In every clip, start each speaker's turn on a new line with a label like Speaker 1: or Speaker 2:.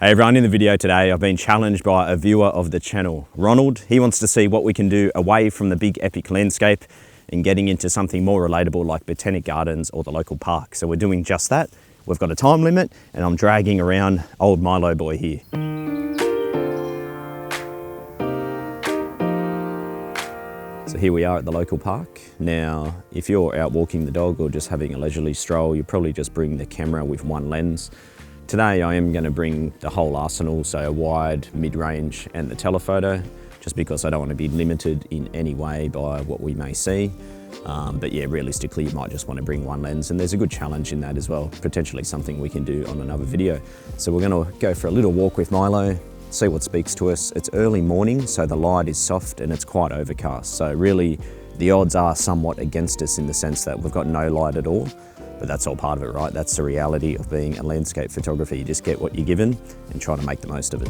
Speaker 1: Hey everyone, in the video today I've been challenged by a viewer of the channel, Ronald. He wants to see what we can do away from the big epic landscape and getting into something more relatable like botanic gardens or the local park. So we're doing just that. We've got a time limit and I'm dragging around old Milo boy here. So here we are at the local park. Now, if you're out walking the dog or just having a leisurely stroll, you probably just bring the camera with one lens. Today I am going to bring the whole arsenal, so a wide, mid-range and the telephoto, just because I don't want to be limited in any way by what we may see. But yeah, realistically you might just want to bring one lens, and there's a good challenge in that as well, potentially something we can do on another video. So we're going to go for a little walk with Milo, see what speaks to us. It's early morning, so the light is soft and it's quite overcast. So really the odds are somewhat against us in the sense that we've got no light at all. But that's all part of it, right? That's the reality of being a landscape photographer. You just get what you're given and try to make the most of it.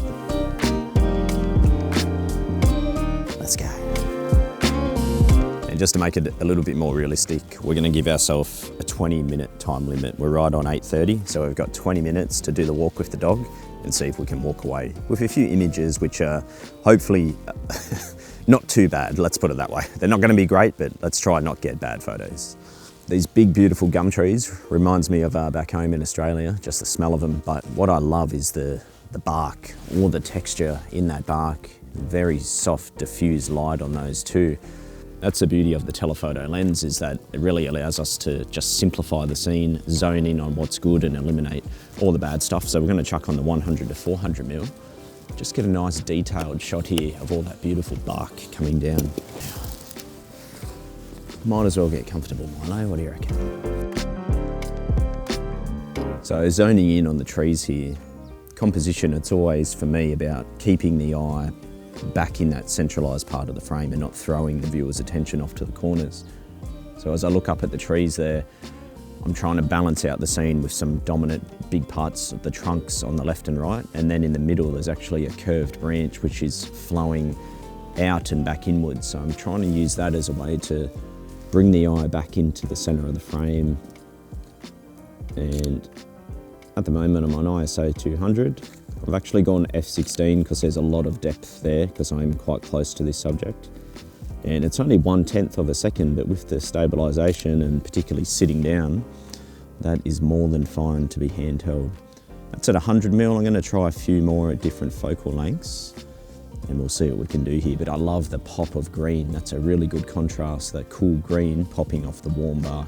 Speaker 1: Let's go. And just to make it a little bit more realistic, we're gonna give ourselves a 20-minute time limit. We're right on 8:30, so we've got 20 minutes to do the walk with the dog and see if we can walk away with a few images which are hopefully not too bad, let's put it that way. They're not gonna be great, but let's try and not get bad photos. These big, beautiful gum trees reminds me of back home in Australia, just the smell of them. But what I love is the bark, all the texture in that bark, very soft, diffused light on those too. That's the beauty of the telephoto lens, is that it really allows us to just simplify the scene, zone in on what's good and eliminate all the bad stuff. So we're gonna chuck on the 100 to 400 mil. Just get a nice detailed shot here of all that beautiful bark coming down. Might as well get comfortable, Milo, what do you reckon? So zoning in on the trees here, composition, it's always for me about keeping the eye back in that centralised part of the frame and not throwing the viewer's attention off to the corners. So as I look up at the trees there, I'm trying to balance out the scene with some dominant big parts of the trunks on the left and right, and then in the middle there's actually a curved branch which is flowing out and back inwards. So I'm trying to use that as a way to bring the eye back into the center of the frame. And at the moment I'm on ISO 200. I've actually gone f16 because there's a lot of depth there because I'm quite close to this subject. And it's only 1/10 of a second, but with the stabilization and particularly sitting down, that is more than fine to be handheld. That's at 100 mil. I'm going to try a few more at different focal lengths, and we'll see what we can do here. But I love the pop of green. That's a really good contrast, that cool green popping off the warm bark.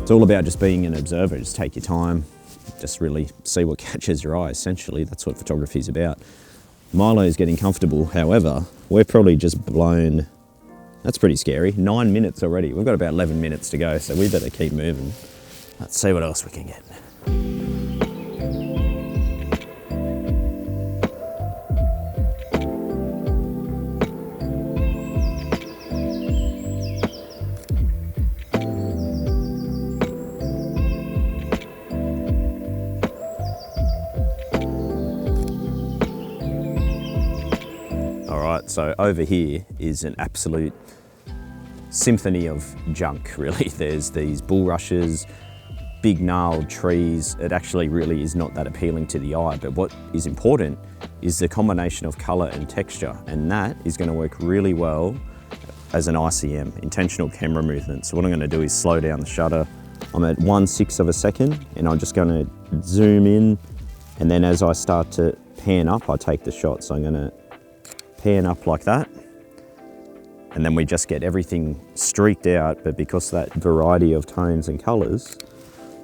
Speaker 1: It's all about just being an observer. Just take your time, just really see what catches your eye. Essentially, that's what photography is about. Milo is getting comfortable. However, we're probably just blown. That's pretty scary. 9 minutes already. We've got about 11 minutes to go, so we better keep moving. Let's see what else we can get. All right, so over here is an absolute symphony of junk, really. There's these bulrushes, big gnarled trees. It actually really is not that appealing to the eye, but what is important is the combination of color and texture, and that is going to work really well as an ICM, intentional camera movement. So what I'm going to do is slow down the shutter. I'm at 1/6 of a second, and I'm just going to zoom in, and then as I start to pan up, I take the shot. So I'm going to pan up like that. And then we just get everything streaked out, but because that variety of tones and colours,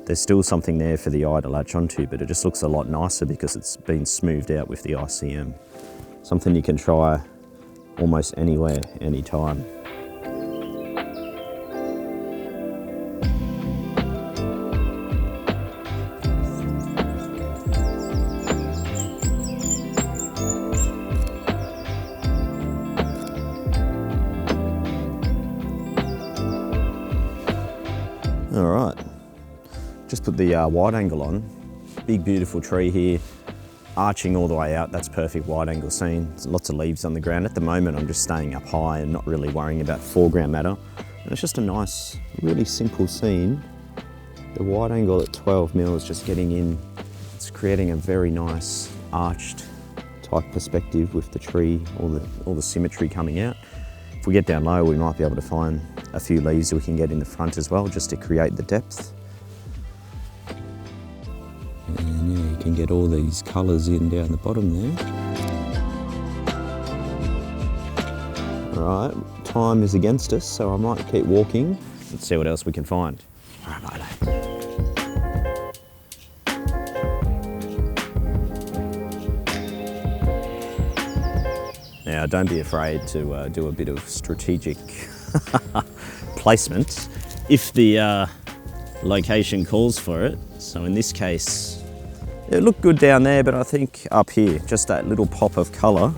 Speaker 1: there's still something there for the eye to latch onto, but it just looks a lot nicer because it's been smoothed out with the ICM. Something you can try almost anywhere, anytime. All right, just put the wide angle on. Big beautiful tree here. arching all the way out, that's perfect wide angle scene. There's lots of leaves on the ground. At the moment, I'm just staying up high and not really worrying about foreground matter. And it's just a nice, really simple scene. The wide angle at 12mm is just getting in. It's creating a very nice arched type perspective with the tree, all the symmetry coming out. If we get down low, we might be able to find a few leaves that we can get in the front as well, just to create the depth. And yeah, you can get all these colours in down the bottom there. All right, time is against us, so I might keep walking. Let's see what else we can find. All right, Milo. Now, don't be afraid to do a bit of strategic placement if the location calls for it. So in this case, it looked good down there, but I think up here, just that little pop of colour.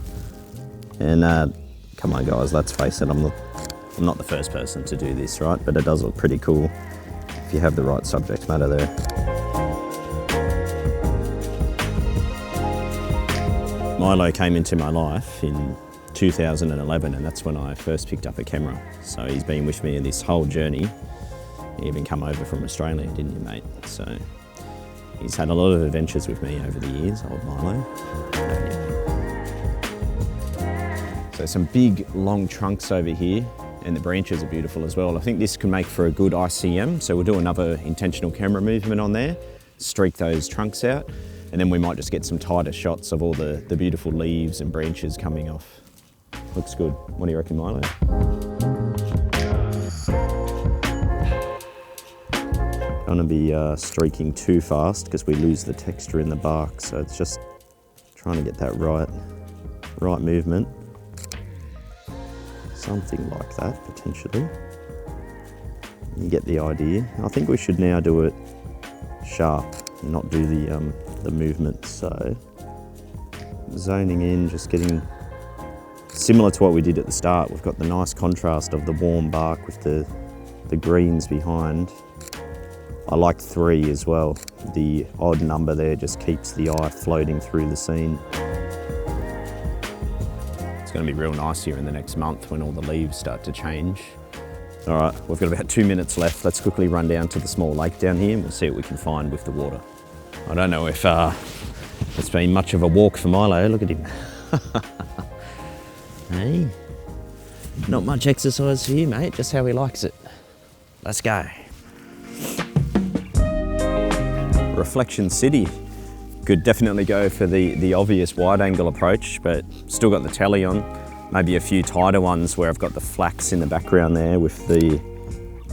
Speaker 1: And come on guys, let's face it, I'm not the first person to do this, right? But it does look pretty cool if you have the right subject matter there. Milo came into my life in 2011, and that's when I first picked up a camera. So he's been with me in this whole journey. He even come over from Australia, didn't you, mate? So he's had a lot of adventures with me over the years, old Milo. So some big long trunks over here, and the branches are beautiful as well. I think this can make for a good ICM, so we'll do another intentional camera movement on there, streak those trunks out, and then we might just get some tighter shots of all the beautiful leaves and branches coming off. Looks good. What do you reckon, Milo? Don't want to be streaking too fast because we lose the texture in the bark, so it's just trying to get that right movement. Something like that, potentially. You get the idea. I think we should now do it sharp and not do the movement. So zoning in, just getting similar to what we did at the start. We've got the nice contrast of the warm bark with the greens behind. I like 3 as well. The odd number there just keeps the eye floating through the scene. It's going to be real nice here in the next month when all the leaves start to change. All right, we've got about 2 minutes left. Let's quickly run down to the small lake down here and we'll see what we can find with the water. I don't know if it's been much of a walk for Milo. Look at him. Hey, not much exercise for you, mate, just how he likes it. Let's go. Reflection City. Could definitely go for the obvious wide angle approach, but still got the telly on. Maybe a few tighter ones where I've got the flax in the background there with the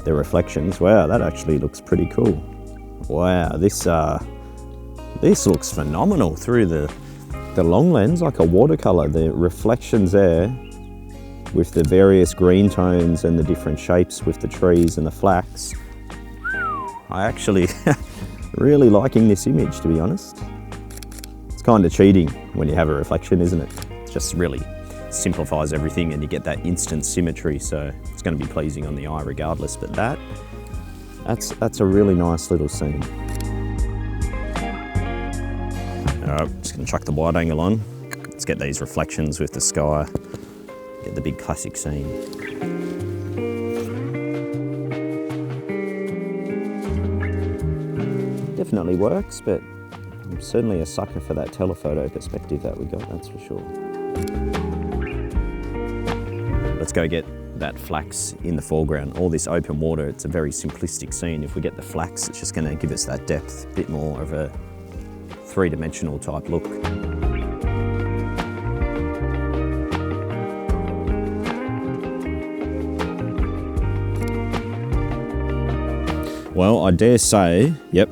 Speaker 1: reflections. Wow, that actually looks pretty cool. Wow, this looks phenomenal through the long lens, like a watercolor. The reflections there with the various green tones and the different shapes with the trees and the flax. I actually really liking this image, to be honest. It's kind of cheating when you have a reflection, isn't it? It just really simplifies everything and you get that instant symmetry, so it's going to be pleasing on the eye regardless. But that's a really nice little scene. Just going to chuck the wide angle on. Let's get these reflections with the sky. Get the big classic scene. Definitely works, but I'm certainly a sucker for that telephoto perspective that we got, that's for sure. Let's go get that flax in the foreground. All this open water, it's a very simplistic scene. If we get the flax, it's just going to give us that depth, a bit more of a three-dimensional type look. Well, I dare say, yep,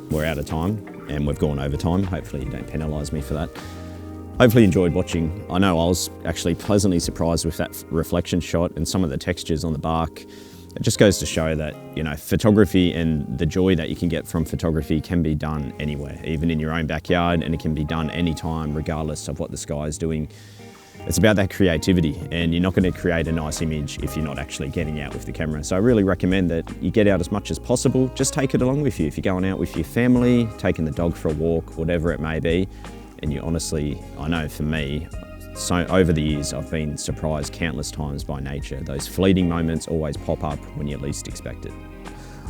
Speaker 1: we're out of time and we've gone over time. Hopefully you don't penalise me for that. Hopefully you enjoyed watching. I know I was actually pleasantly surprised with that reflection shot and some of the textures on the bark. It just goes to show that, you know, photography and the joy that you can get from photography can be done anywhere, even in your own backyard, and it can be done anytime, regardless of what the sky is doing. It's about that creativity, and you're not going to create a nice image if you're not actually getting out with the camera. So I really recommend that you get out as much as possible. Just take it along with you. If you're going out with your family, taking the dog for a walk, whatever it may be, and you honestly, I know for me, so over the years, I've been surprised countless times by nature. Those fleeting moments always pop up when you least expect it.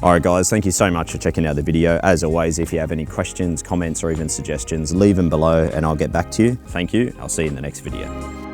Speaker 1: All right guys, thank you so much for checking out the video. As always, if you have any questions, comments, or even suggestions, leave them below and I'll get back to you. Thank you, I'll see you in the next video.